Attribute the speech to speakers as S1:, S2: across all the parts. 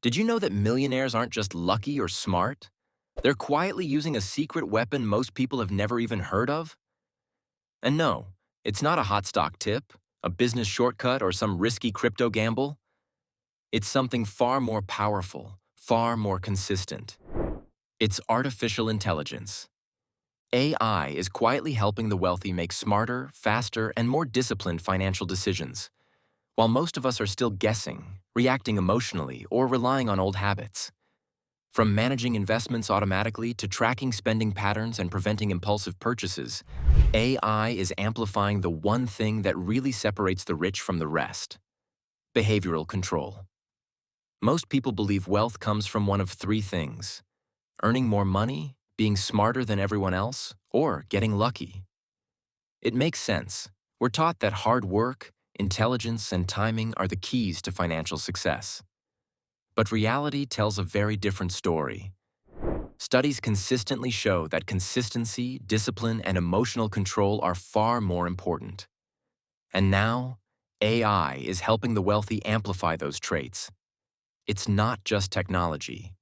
S1: Did you know that millionaires aren't just lucky or smart? They're quietly using a secret weapon most people have never even heard of? And no, it's not a hot stock tip, a business shortcut, or some risky crypto gamble. It's something far more powerful, far more consistent. It's artificial intelligence. AI is quietly helping the wealthy make smarter, faster, and more disciplined financial decisions, while most of us are still guessing, reacting emotionally, or relying on old habits. From managing investments automatically to tracking spending patterns and preventing impulsive purchases, AI is amplifying the one thing that really separates the rich from the rest: behavioral control. Most people believe wealth comes from one of three things: earning more money, being smarter than everyone else, or getting lucky. It makes sense. We're taught that hard work, intelligence, and timing are the keys to financial success. But reality tells a very different story. Studies consistently show that consistency, discipline, and emotional control are far more important. And now, AI is helping the wealthy amplify those traits. It's not just technology.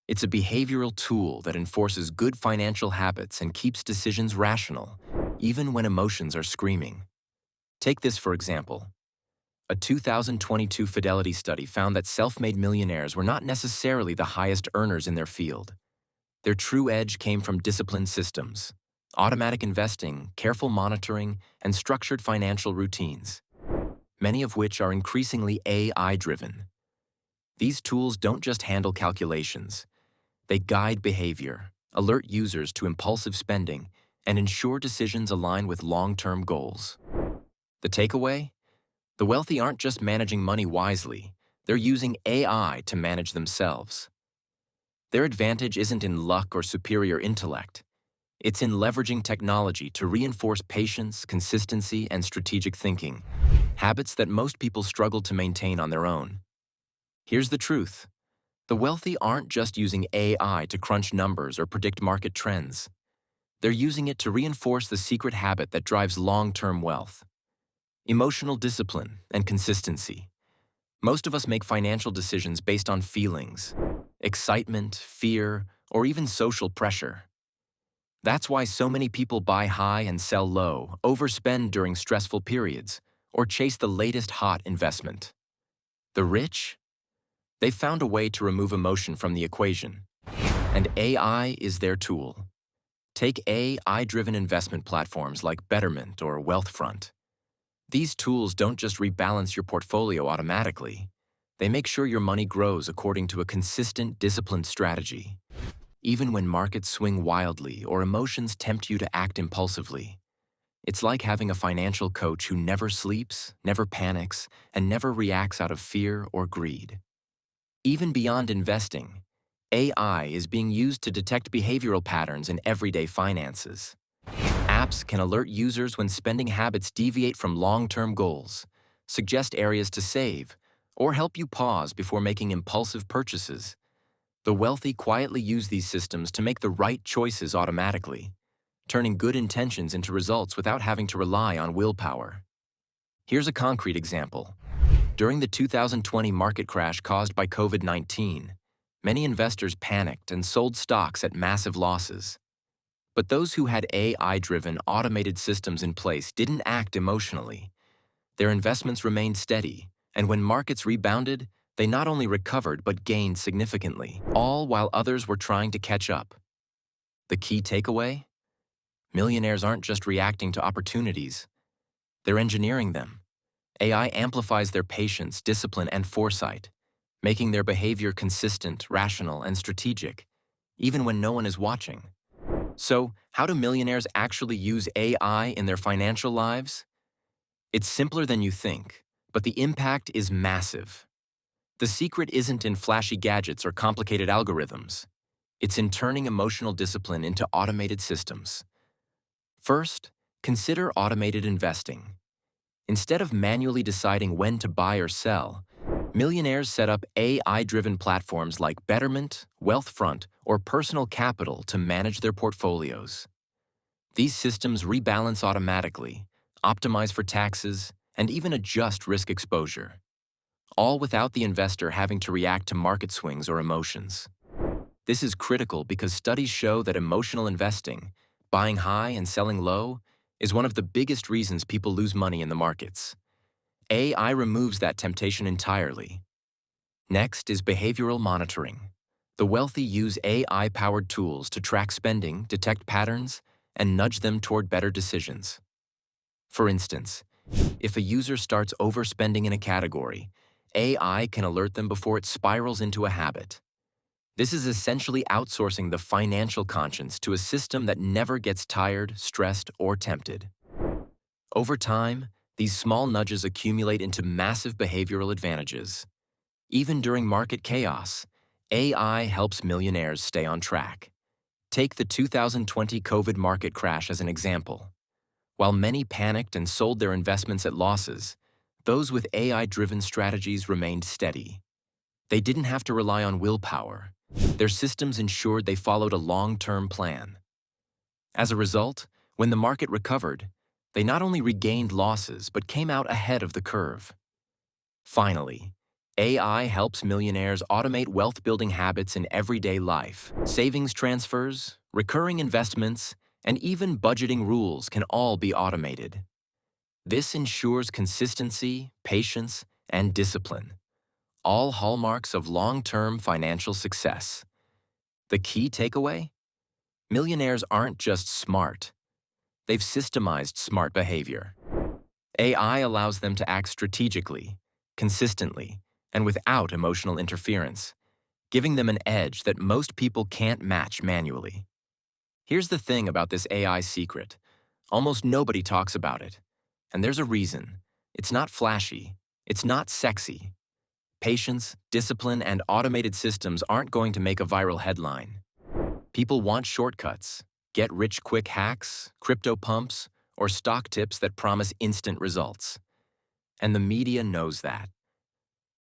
S1: It's a behavioral tool that enforces good financial habits and keeps decisions rational, even when emotions are screaming. Take this for example. A 2022 Fidelity study found that self-made millionaires were not necessarily the highest earners in their field. Their true edge came from disciplined systems, automatic investing, careful monitoring, and structured financial routines, many of which are increasingly AI-driven. These tools don't just handle calculations. They guide behavior, alert users to impulsive spending, and ensure decisions align with long-term goals. The takeaway? The wealthy aren't just managing money wisely, they're using AI to manage themselves. Their advantage isn't in luck or superior intellect. It's in leveraging technology to reinforce patience, consistency, and strategic thinking, habits that most people struggle to maintain on their own. Here's the truth. The wealthy aren't just using AI to crunch numbers or predict market trends. They're using it to reinforce the secret habit that drives long-term wealth: emotional discipline and consistency. Most of us make financial decisions based on feelings, excitement, fear, or even social pressure. That's why so many people buy high and sell low, overspend during stressful periods, or chase the latest hot investment. The rich? They've found a way to remove emotion from the equation, and AI is their tool. Take AI-driven investment platforms like Betterment or Wealthfront. These tools don't just rebalance your portfolio automatically. They make sure your money grows according to a consistent, disciplined strategy, even when markets swing wildly or emotions tempt you to act impulsively. It's like having a financial coach who never sleeps, never panics, and never reacts out of fear or greed. Even beyond investing, AI is being used to detect behavioral patterns in everyday finances. Apps can alert users when spending habits deviate from long-term goals, suggest areas to save, or help you pause before making impulsive purchases. The wealthy quietly use these systems to make the right choices automatically, turning good intentions into results without having to rely on willpower. Here's a concrete example. During the 2020 market crash caused by COVID-19, many investors panicked and sold stocks at massive losses. But those who had AI-driven automated systems in place didn't act emotionally. Their investments remained steady, and when markets rebounded, they not only recovered but gained significantly, all while others were trying to catch up. The key takeaway? Millionaires aren't just reacting to opportunities. They're engineering them. AI amplifies their patience, discipline, and foresight, making their behavior consistent, rational, and strategic, even when no one is watching. So, how do millionaires actually use AI in their financial lives? It's simpler than you think, but the impact is massive. The secret isn't in flashy gadgets or complicated algorithms. It's in turning emotional discipline into automated systems. First, consider automated investing. Instead of manually deciding when to buy or sell, millionaires set up AI-driven platforms like Betterment, Wealthfront, or Personal Capital to manage their portfolios. These systems rebalance automatically, optimize for taxes, and even adjust risk exposure, all without the investor having to react to market swings or emotions. This is critical because studies show that emotional investing, buying high and selling low, is one of the biggest reasons people lose money in the markets. AI removes that temptation entirely. Next is behavioral monitoring. The wealthy use AI-powered tools to track spending, detect patterns, and nudge them toward better decisions. For instance, if a user starts overspending in a category, AI can alert them before it spirals into a habit. This is essentially outsourcing the financial conscience to a system that never gets tired, stressed, or tempted. Over time, these small nudges accumulate into massive behavioral advantages. Even during market chaos, AI helps millionaires stay on track. Take the 2020 COVID market crash as an example. While many panicked and sold their investments at losses, those with AI-driven strategies remained steady. They didn't have to rely on willpower. Their systems ensured they followed a long-term plan. As a result, when the market recovered, they not only regained losses but came out ahead of the curve. Finally, AI helps millionaires automate wealth-building habits in everyday life. Savings transfers, recurring investments, and even budgeting rules can all be automated. This ensures consistency, patience, and discipline, all hallmarks of long-term financial success. The key takeaway? Millionaires aren't just smart. They've systemized smart behavior. AI allows them to act strategically, consistently, and without emotional interference, giving them an edge that most people can't match manually. Here's the thing about this AI secret. Almost nobody talks about it. And there's a reason. It's not flashy. It's not sexy. Patience, discipline, and automated systems aren't going to make a viral headline. People want shortcuts, get-rich-quick hacks, crypto pumps, or stock tips that promise instant results. And the media knows that.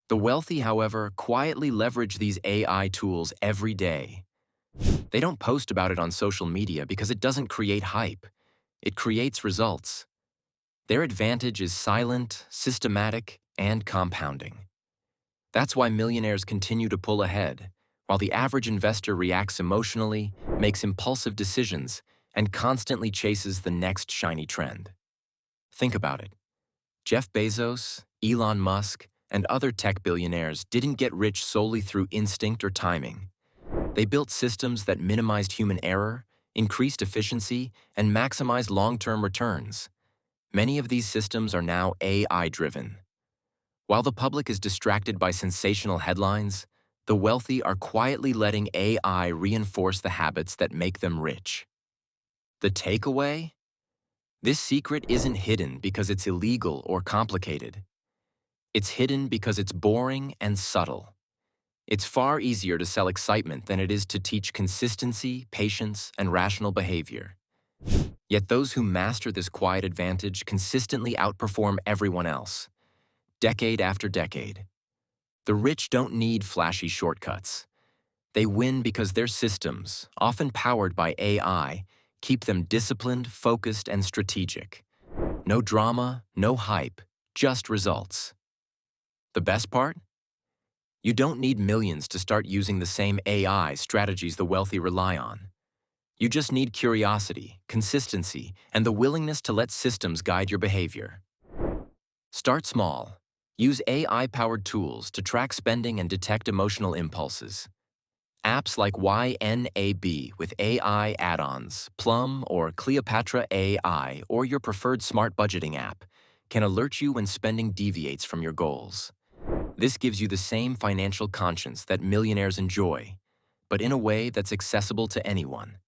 S1: The wealthy, however, quietly leverage these AI tools every day. They don't post about it on social media because it doesn't create hype. It creates results. Their advantage is silent, systematic, and compounding. That's why millionaires continue to pull ahead, while the average investor reacts emotionally, makes impulsive decisions, and constantly chases the next shiny trend. Think about it. Jeff Bezos, Elon Musk, and other tech billionaires didn't get rich solely through instinct or timing. They built systems that minimized human error, increased efficiency, and maximized long-term returns. Many of these systems are now AI-driven. While the public is distracted by sensational headlines, the wealthy are quietly letting AI reinforce the habits that make them rich. The takeaway? This secret isn't hidden because it's illegal or complicated. It's hidden because it's boring and subtle. It's far easier to sell excitement than it is to teach consistency, patience, and rational behavior. Yet those who master this quiet advantage consistently outperform everyone else, decade after decade. The rich don't need flashy shortcuts. They win because their systems, often powered by AI, keep them disciplined, focused, and strategic. No drama, no hype, just results. The best part? You don't need millions to start using the same AI strategies the wealthy rely on. You just need curiosity, consistency, and the willingness to let systems guide your behavior. Start small. Use AI-powered tools to track spending and detect emotional impulses. Apps like YNAB with AI add-ons, Plum or Cleopatra AI, or your preferred smart budgeting app can alert you when spending deviates from your goals. This gives you the same financial conscience that millionaires enjoy, but in a way that's accessible to anyone.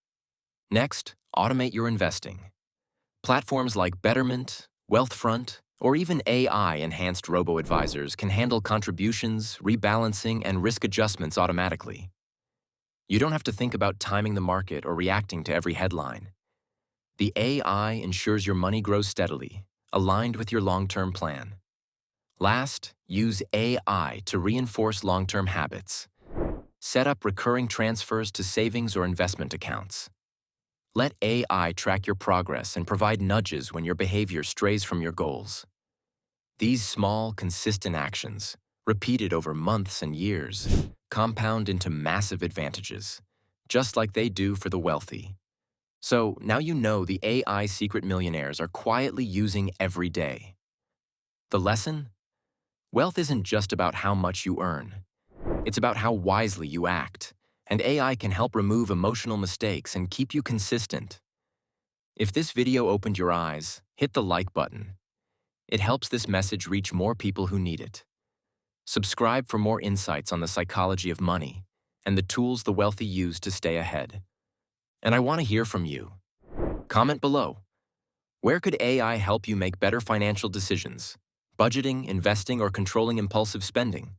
S1: Next, automate your investing. Platforms like Betterment, Wealthfront, or even AI-enhanced robo-advisors can handle contributions, rebalancing, and risk adjustments automatically. You don't have to think about timing the market or reacting to every headline. The AI ensures your money grows steadily, aligned with your long-term plan. Last, use AI to reinforce long-term habits. Set up recurring transfers to savings or investment accounts. Let AI track your progress and provide nudges when your behavior strays from your goals. These small, consistent actions, repeated over months and years, compound into massive advantages, just like they do for the wealthy. So now you know the AI secret millionaires are quietly using every day. The lesson? Wealth isn't just about how much you earn. It's about how wisely you act, and AI can help remove emotional mistakes and keep you consistent. If this video opened your eyes, hit the like button. It helps this message reach more people who need it. Subscribe for more insights on the psychology of money and the tools the wealthy use to stay ahead. And I want to hear from you. Comment below. Where could AI help you make better financial decisions? Budgeting, investing, or controlling impulsive spending?